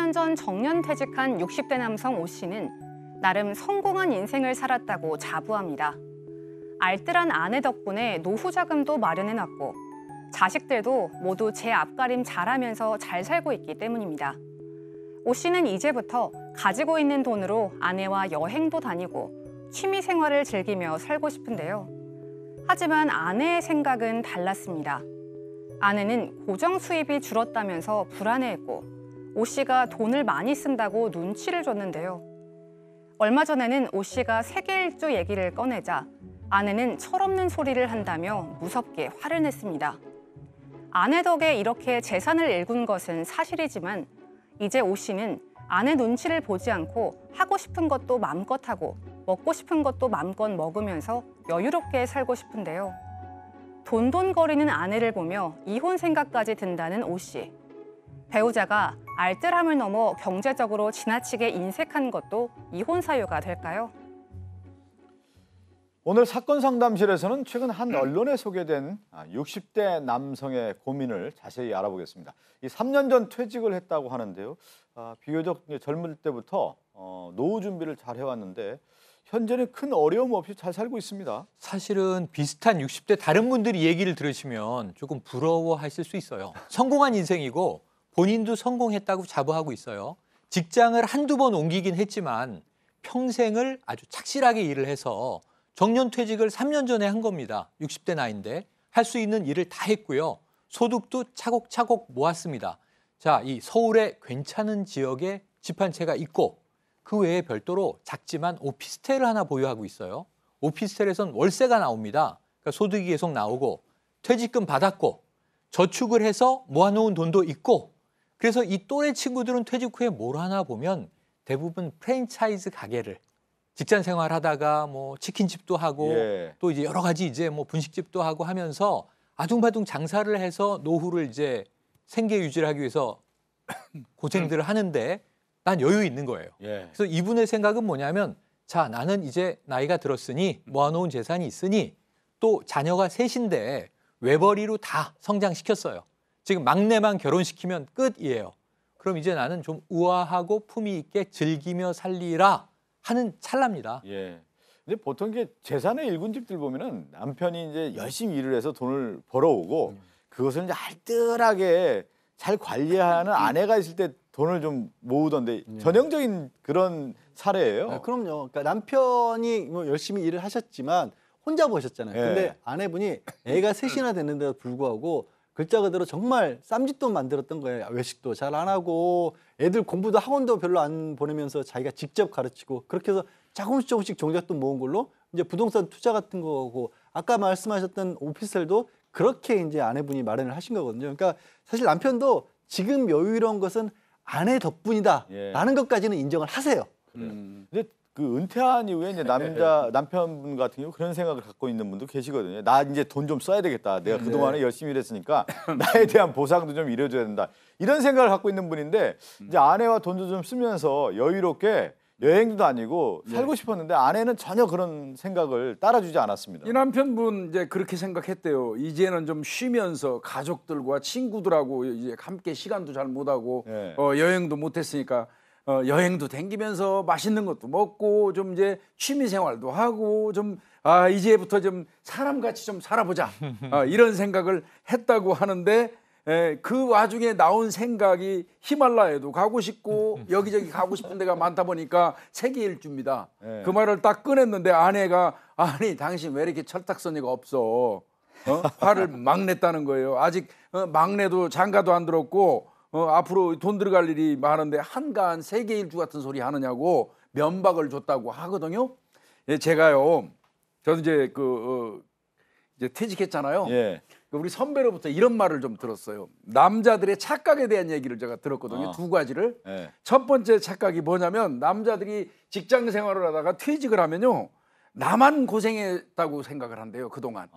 3년 전 정년퇴직한 60대 남성 오 씨는 나름 성공한 인생을 살았다고 자부합니다. 알뜰한 아내 덕분에 노후 자금도 마련해놨고 자식들도 모두 제 앞가림 잘하면서 잘 살고 있기 때문입니다. 오 씨는 이제부터 가지고 있는 돈으로 아내와 여행도 다니고 취미 생활을 즐기며 살고 싶은데요. 하지만 아내의 생각은 달랐습니다. 아내는 고정 수입이 줄었다면서 불안해했고 오 씨가 돈을 많이 쓴다고 눈치를 줬는데요. 얼마 전에는 오 씨가 세계 일주 얘기를 꺼내자 아내는 철없는 소리를 한다며 무섭게 화를 냈습니다. 아내 덕에 이렇게 재산을 일군 것은 사실이지만 이제 오 씨는 아내 눈치를 보지 않고 하고 싶은 것도 마음껏 하고 먹고 싶은 것도 마음껏 먹으면서 여유롭게 살고 싶은데요. 돈돈거리는 아내를 보며 이혼 생각까지 든다는 오 씨. 배우자가 알뜰함을 넘어 경제적으로 지나치게 인색한 것도 이혼 사유가 될까요? 오늘 사건 상담실에서는 최근 한 언론에 소개된 60대 남성의 고민을 자세히 알아보겠습니다. 이 3년 전 퇴직을 했다고 하는데요. 비교적 젊을 때부터 노후 준비를 잘 해왔는데 현재는 큰 어려움 없이 잘 살고 있습니다. 사실은 비슷한 60대 다른 분들이 얘기를 들으시면 조금 부러워하실 수 있어요. 성공한 인생이고 본인도 성공했다고 자부하고 있어요. 직장을 한두 번 옮기긴 했지만 평생을 아주 착실하게 일을 해서 정년퇴직을 3년 전에 한 겁니다. 60대 나이인데 할 수 있는 일을 다 했고요. 소득도 차곡차곡 모았습니다. 자, 이 서울의 괜찮은 지역에 집 한 채가 있고 그 외에 별도로 작지만 오피스텔을 하나 보유하고 있어요. 오피스텔에선 월세가 나옵니다. 그러니까 소득이 계속 나오고 퇴직금 받았고 저축을 해서 모아놓은 돈도 있고 그래서 이 또래 친구들은 퇴직 후에 뭘 하나 보면 대부분 프랜차이즈 가게를 직장 생활하다가 뭐 치킨집도 하고 또 이제 여러 가지 이제 뭐 분식집도 하고 하면서 아둥바둥 장사를 해서 노후를 이제 생계 유지를 하기 위해서 고생들을 하는데 난 여유 있는 거예요. 그래서 이분의 생각은 뭐냐면 자, 나는 이제 나이가 들었으니 모아놓은 재산이 있으니 또 자녀가 셋인데 외벌이로 다 성장시켰어요. 지금 막내만 결혼시키면 끝이에요. 그럼 이제 나는 좀 우아하고 품위 있게 즐기며 살리라 하는 찰나입니다. 근데 보통 이게 재산의 일군 집들 보면은 남편이 이제 열심히 일을 해서 돈을 벌어오고 그것을 이제 알뜰하게 잘 관리하는 아내가 있을 때 돈을 좀 모으던데 전형적인 그런 사례예요. 그럼요. 그러니까 남편이 뭐 열심히 일을 하셨지만 혼자 보셨잖아요. 근데 아내분이 애가 셋이나 됐는데도 불구하고 글자 그대로 정말 쌈짓돈 만들었던 거예요. 외식도 잘 안 하고 애들 공부도 학원도 별로 안 보내면서 자기가 직접 가르치고 그렇게 해서 조금씩 종잣돈 모은 걸로 이제 부동산 투자 같은 거고 아까 말씀하셨던 오피스텔도 그렇게 이제 아내분이 마련을 하신 거거든요. 그러니까 사실 남편도 지금 여유로운 것은 아내 덕분이다라는 것까지는 인정을 하세요. 근데 그 은퇴한 이후에 이제 남편분 같은 경우 그런 생각을 갖고 있는 분도 계시거든요. 나 이제 돈 좀 써야 되겠다. 내가 그동안에 열심히 일했으니까 나에 대한 보상도 좀 이뤄줘야 된다. 이런 생각을 갖고 있는 분인데 이제 아내와 돈도 좀 쓰면서 여유롭게 여행도 다니고 살고 싶었는데 아내는 전혀 그런 생각을 따라주지 않았습니다. 이 남편분 이제 그렇게 생각했대요. 이제는 좀 쉬면서 가족들과 친구들하고 이제 함께 시간도 잘 못하고 여행도 못했으니까 여행도 댕기면서 맛있는 것도 먹고 좀 이제 취미 생활도 하고 좀 이제부터 좀 사람같이 좀 살아보자 이런 생각을 했다고 하는데 그 와중에 나온 생각이 히말라야도 가고 싶고 여기저기 가고 싶은 데가 많다 보니까 세계 일주입니다. 그 말을 딱 꺼냈는데 아내가 아니 당신 왜 이렇게 철딱서니가 없어? 화를 막 냈다는 거예요. 아직 막내도 장가도 안 들었고 앞으로 돈 들어갈 일이 많은데 한가한 세계 일주 같은 소리 하느냐고 면박을 줬다고 하거든요. 제가요, 저는 이제 이제 퇴직했잖아요. 우리 선배로부터 이런 말을 좀 들었어요. 남자들의 착각에 대한 얘기를 제가 들었거든요. 두 가지를. 첫 번째 착각이 뭐냐면 남자들이 직장 생활을 하다가 퇴직을 하면요. 나만 고생했다고 생각을 한대요, 그동안.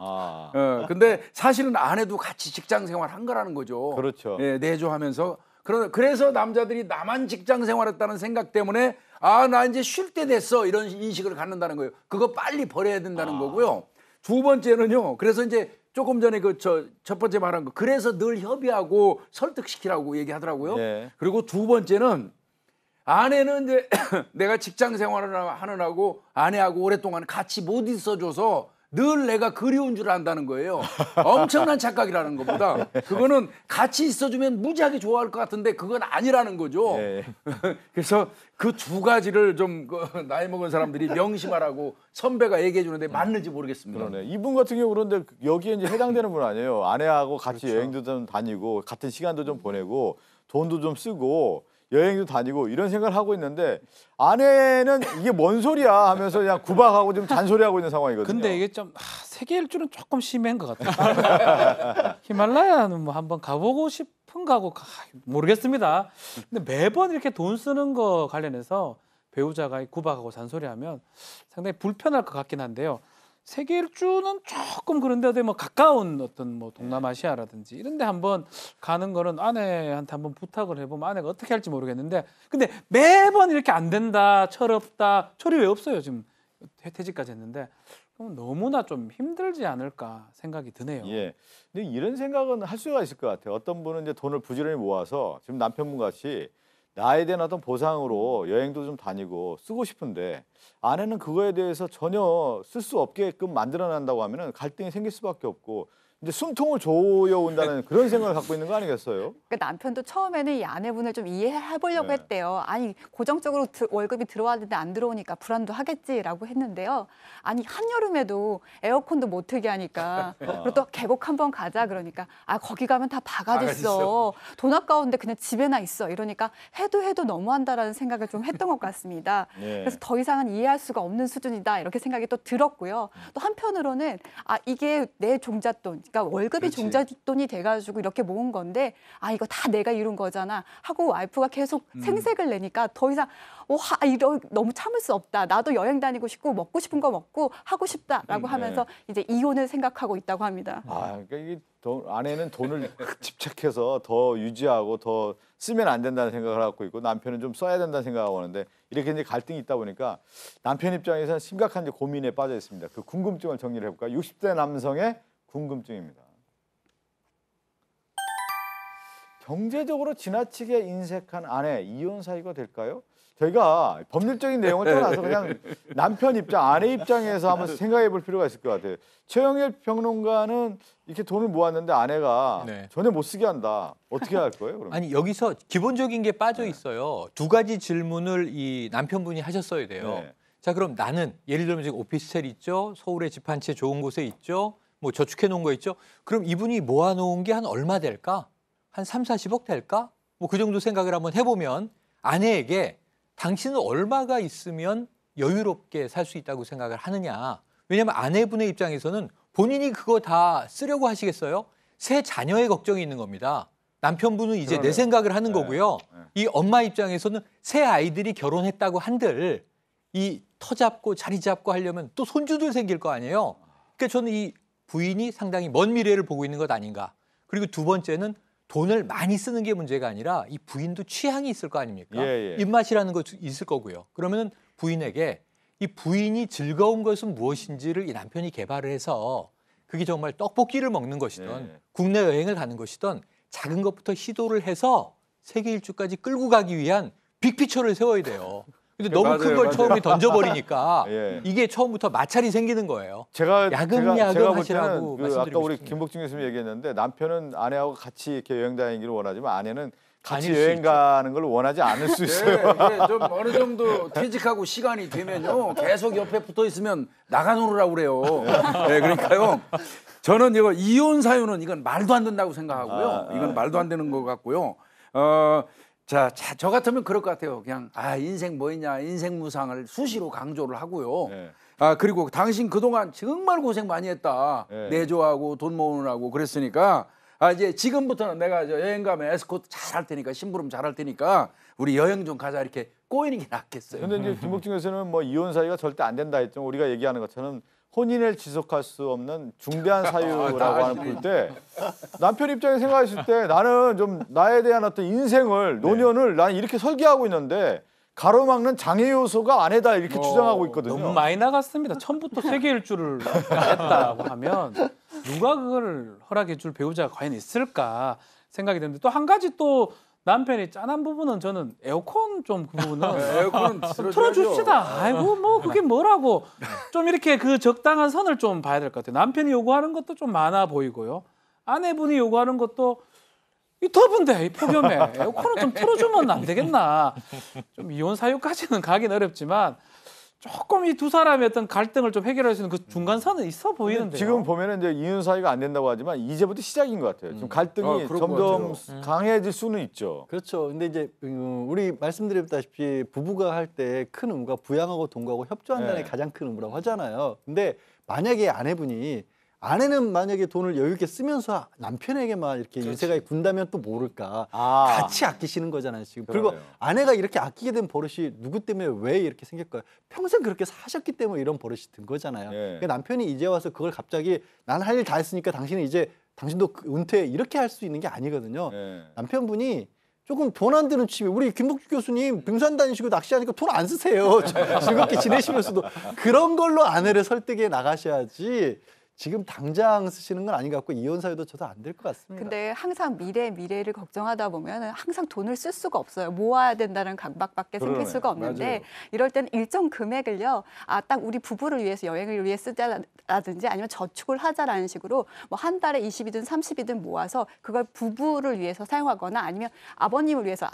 근데 사실은 아내도 같이 직장 생활한 거라는 거죠. 그렇죠. 내조하면서. 그래서 남자들이 나만 직장 생활했다는 생각 때문에 나 이제 쉴 때 됐어 이런 인식을 갖는다는 거예요. 그거 빨리 버려야 된다는 거고요. 두 번째는요. 그래서 이제 조금 전에 첫 번째 말한 거 그래서 늘 협의하고 설득시키라고 얘기하더라고요. 그리고 두 번째는 아내는 이제 내가 직장 생활을 하느라고 아내하고 오랫동안 같이 못 있어줘서 늘 내가 그리운 줄 안다는 거예요. 엄청난 착각이라는 것보다 그거는 같이 있어주면 무지하게 좋아할 것 같은데 그건 아니라는 거죠. 예. 그래서 그 두 가지를 좀 나이 먹은 사람들이 명심하라고 선배가 얘기해 주는데 맞는지 모르겠습니다. 그러네. 이분 같은 경우 그런데 여기에 이제 해당되는 분 아니에요. 아내하고 같이 여행도 좀 다니고 같은 시간도 좀 보내고 돈도 좀 쓰고 여행도 다니고 이런 생각을 하고 있는데 아내는 이게 뭔 소리야 하면서 그냥 구박하고 좀 잔소리하고 있는 상황이거든요. 근데 이게 좀 세계 일주는 조금 심한 것 같아요. 히말라야는 뭐 한번 가보고 싶은가 하고 모르겠습니다. 근데 매번 이렇게 돈 쓰는 거 관련해서 배우자가 구박하고 잔소리하면 상당히 불편할 것 같긴 한데요. 세계 일주는 조금 그런데 뭐 가까운 어떤 뭐 동남아시아라든지 이런데 한번 가는 거는 아내한테 한번 부탁을 해보면 아내가 어떻게 할지 모르겠는데 근데 매번 이렇게 안 된다, 철없다, 철이 왜 없어요 지금 퇴직까지 했는데 그럼 너무나 좀 힘들지 않을까 생각이 드네요. 예. 근데 이런 생각은 할 수가 있을 것 같아요. 어떤 분은 이제 돈을 부지런히 모아서 지금 남편분 같이 나에 대한 어떤 보상으로 여행도 좀 다니고 쓰고 싶은데 아내는 그거에 대해서 전혀 쓸 수 없게끔 만들어낸다고 하면은 갈등이 생길 수밖에 없고 이제 숨통을 조여온다는 그런 생각을 갖고 있는 거 아니겠어요? 그러니까 남편도 처음에는 이 아내분을 좀 이해해보려고 네. 했대요. 아니 고정적으로 월급이 들어왔는데 안 들어오니까 불안도 하겠지라고 했는데요. 아니 한여름에도 에어컨도 못 틀게 하니까 그리고 또 계곡 한번 가자 그러니까 아 거기 가면 다 바가지있어. 돈 아까운데 그냥 집에나 있어. 이러니까 해도 너무한다라는 생각을 좀 했던 것 같습니다. 예. 그래서 더 이상은 이해할 수가 없는 수준이다 이렇게 생각이 또 들었고요. 또 한편으로는 아 이게 내 종잣돈 그러니까 월급이 그렇지. 종잣돈이 돼가지고 이렇게 모은 건데 아 이거 다 내가 이룬 거잖아 하고 와이프가 계속 생색을 내니까 더 이상 너무 참을 수 없다. 나도 여행 다니고 싶고 먹고 싶은 거 먹고 하고 싶다라고 하면서 이제 이혼을 생각하고 있다고 합니다. 아, 그러니까 이게 아내는 돈을 집착해서 더 유지하고 더 쓰면 안 된다는 생각을 하고 있고 남편은 좀 써야 된다는 생각을 하는데 이렇게 이제 갈등이 있다 보니까 남편 입장에서는 심각한 이제 고민에 빠져 있습니다. 그 궁금증을 정리를 해볼까요? 60대 남성의 궁금증입니다. 경제적으로 지나치게 인색한 아내, 이혼 사유가 될까요? 저희가 법률적인 내용을 떠나서 그냥 남편 입장, 아내 입장에서 한번 생각해 볼 필요가 있을 것 같아요. 최영일 평론가는 이렇게 돈을 모았는데 아내가 네. 전혀 못 쓰게 한다. 어떻게 할 거예요? 그러면? 아니 여기서 기본적인 게 빠져 있어요. 두 가지 질문을 이 남편분이 하셨어야 돼요. 네. 자 그럼 나는 예를 들면 지금 오피스텔 있죠. 서울에 집 한 채 좋은 곳에 있죠. 뭐 저축해 놓은 거 있죠. 그럼 이분이 모아 놓은 게 한 얼마 될까? 한 3, 40억 될까? 뭐 그 정도 생각을 한번 해보면 아내에게 당신은 얼마가 있으면 여유롭게 살 수 있다고 생각을 하느냐. 왜냐하면 아내분의 입장에서는 본인이 그거 다 쓰려고 하시겠어요? 새 자녀의 걱정이 있는 겁니다. 남편분은 이제 그러네요. 내 생각을 하는 네. 거고요. 네. 이 엄마 입장에서는 새 아이들이 결혼했다고 한들 이 터 잡고 자리 잡고 하려면 또 손주들 생길 거 아니에요. 그러니까 저는 이 부인이 상당히 먼 미래를 보고 있는 것 아닌가. 그리고 두 번째는 돈을 많이 쓰는 게 문제가 아니라 이 부인도 취향이 있을 거 아닙니까? 예, 예. 입맛이라는 것도 있을 거고요. 그러면 부인에게 이 부인이 즐거운 것은 무엇인지를 이 남편이 개발을 해서 그게 정말 떡볶이를 먹는 것이든 예. 국내 여행을 가는 것이든 작은 것부터 시도를 해서 세계 일주까지 끌고 가기 위한 빅피처를 세워야 돼요. 근데 너무 큰 걸 맞아요. 처음에 던져버리니까 예. 이게 처음부터 마찰이 생기는 거예요. 제가 야금야금 볼 하시라고 때는 그 말씀드리고 아까 우리 싶습니다. 김복중 교수님 얘기했는데 남편은 아내하고 같이 이렇게 여행 다니기를 원하지만 아내는 같이 아닐 수 여행 있죠. 가는 걸 원하지 않을 수 있어요. 네, 이게 좀 어느 정도 퇴직하고 시간이 되면요 계속 옆에 붙어 있으면 나가 놀으라고 그래요. 네, 그러니까요. 저는 이거 이혼 사유는 이건 말도 안 된다고 생각하고요. 이건 말도 안 되는 것 같고요. 저 같으면 그럴 것 같아요. 그냥 인생 뭐 있냐 인생 무상을 수시로 강조를 하고요. 네. 그리고 당신 그동안 정말 고생 많이 했다. 네. 내조하고 돈 모으느라고 그랬으니까 이제 지금부터는 내가 여행 가면 에스코트 잘 할 테니까 심부름 잘 할 테니까 우리 여행 좀 가자 이렇게 꼬이는 게 낫겠어요. 근데 이제 김복중 교수는 뭐 이혼 사유가 절대 안 된다 했죠. 우리가 얘기하는 것처럼 혼인을 지속할 수 없는 중대한 사유라고 하는 볼때 남편 입장에 생각했을 때 나는 좀 나에 대한 어떤 인생을 노년을 나는 이렇게 설계하고 있는데 가로막는 장애 요소가 아내다 이렇게 주장하고 있거든요. 너무 많이 나갔습니다. 처음부터 세계 일주를 했다고 하면 누가 그걸 허락해 줄 배우자가 과연 있을까 생각이 드는데 또 한 가지 또 남편이 짠한 부분은 저는 에어컨 좀 그 부분은 에어컨은 좀 틀어줍시다. 아이고 뭐 그게 뭐라고 좀 이렇게 그 적당한 선을 좀 봐야 될 것 같아요. 남편이 요구하는 것도 좀 많아 보이고요. 아내분이 요구하는 것도 이 더운데 이 폭염에 에어컨을 좀 틀어주면 안 되겠나. 좀 이혼 사유까지는 가긴 어렵지만 조금 이 두 사람의 어떤 갈등을 좀 해결할 수 있는 그 중간선은 있어 보이는데요. 지금 보면은 이제 이혼 사유가 안 된다고 하지만 이제부터 시작인 것 같아요. 지금 갈등이 그런 점점 것 강해질 수는 있죠. 그렇죠. 근데 이제 우리 말씀드렸다시피 부부가 할 때 큰 의무가 부양하고 동거하고 협조한다는 게 네. 가장 큰 의무라고 하잖아요. 근데 만약에 아내는 만약에 돈을 여유 있게 쓰면서 남편에게만 이렇게 인세가 군다면 또 모를까. 같이 아끼시는 거잖아요, 지금. 그리고 그러네요. 아내가 이렇게 아끼게 된 버릇이 누구 때문에 왜 이렇게 생겼까요? 평생 그렇게 사셨기 때문에 이런 버릇이 든 거잖아요. 예. 그러니까 남편이 이제 와서 그걸 갑자기 난 할 일 다 했으니까 당신은 이제 당신도 은퇴 이렇게 할 수 있는 게 아니거든요. 예. 남편분이 조금 돈 안 드는 취미, 우리 김복주 교수님 등산 다니시고 낚시하니까 돈 안 쓰세요. 즐겁게 지내시면서도 그런 걸로 아내를 설득해 나가셔야지 지금 당장 쓰시는 건 아닌 것 같고 이혼 사유도 저도 안 될 것 같습니다. 근데 항상 미래를 걱정하다 보면 항상 돈을 쓸 수가 없어요. 모아야 된다는 강박밖에 생길 그러네. 수가 없는데 맞아요. 이럴 때는 일정 금액을요. 딱 우리 부부를 위해서 여행을 위해 쓰자라든지 아니면 저축을 하자라는 식으로 뭐 한 달에 20이든 30이든 모아서 그걸 부부를 위해서 사용하거나 아니면 아버님을 위해서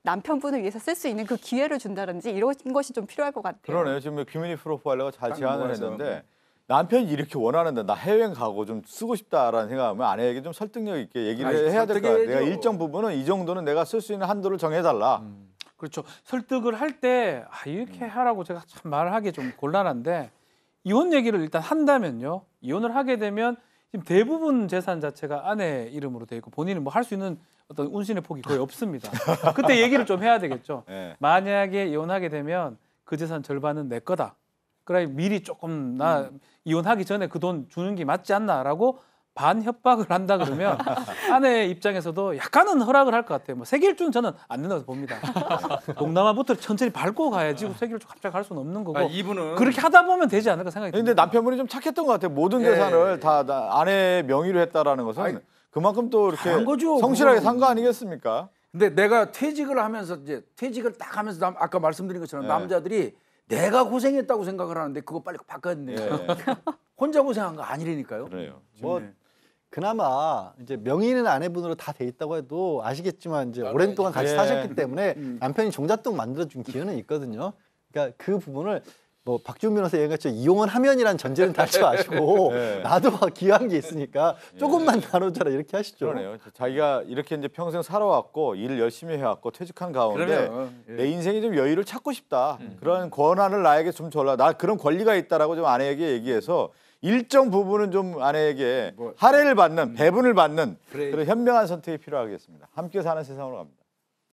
남편분을 위해서 쓸 수 있는 그 기회를 준다든지 이런 것이 좀 필요할 것 같아요. 그러네요. 지금 규민이 프로파일러가 잘 딱 제안을 모아서. 했는데 남편이 이렇게 원하는데 나 해외여행 가고 좀 쓰고 싶다라는 생각하면 아내에게 좀 설득력 있게 얘기를 아니, 해야 될 것 같아요. 내가 설득해야죠. 일정 부분은 이 정도는 내가 쓸 수 있는 한도를 정해달라. 그렇죠. 설득을 할 때 이렇게 하라고 제가 참 말하기 좀 곤란한데 이혼 얘기를 일단 한다면요. 이혼을 하게 되면 지금 대부분 재산 자체가 아내 이름으로 돼 있고 본인은 뭐 할 수 있는 어떤 운신의 폭이 거의 없습니다. 그때 얘기를 좀 해야 되겠죠. 예. 만약에 이혼하게 되면 그 재산 절반은 내 거다. 그래 미리 조금 나 이혼하기 전에 그 돈 주는 게 맞지 않나라고 반협박을 한다 그러면 아내 입장에서도 약간은 허락을 할 것 같아요. 뭐 세길주는 저는 안 된다고 봅니다. 동남아부터 천천히 밟고 가야지 세길주 갑자기 갈 수는 없는 거고 이분은 그렇게 하다 보면 되지 않을까 생각이 근데 듭니다. 남편분이 좀 착했던 것 같아요. 모든 예. 재산을 다 아내의 명의로 했다라는 것은 아니, 그만큼 또 이렇게 잘한 거죠, 성실하게 그거는. 산 거 아니겠습니까? 근데 내가 퇴직을 하면서 이제 퇴직을 딱 하면서 아까 말씀드린 것처럼 네. 남자들이 내가 고생했다고 생각을 하는데 그거 빨리 바꿔야 된다. 예. 혼자 고생한 거 아니라니까요. 그래요. 뭐 그나마 이제 명의는 아내분으로 다 돼 있다고 해도 아시겠지만 이제 오랜 동안 같이 예. 사셨기 때문에 남편이 종잣돈 만들어준 기회는 있거든요. 그러니까 그 부분을 뭐 박지훈 변호사 얘기했죠. 이용은 하면이란 전제는 달지 마시고 예. 나도 기여한 게 있으니까 조금만 나눠줘라 이렇게 하시죠. 그러네요. 자기가 이렇게 이제 평생 살아왔고 일을 열심히 해왔고 퇴직한 가운데 그러면 내 인생에 좀 여유를 찾고 싶다. 그런 권한을 나에게 좀 줘라. 나 그런 권리가 있다라고 좀 아내에게 얘기해서 일정 부분은 좀 아내에게 할애를 받는 배분을 받는 그래. 그런 현명한 선택이 필요하겠습니다. 함께 사는 세상으로 갑니다.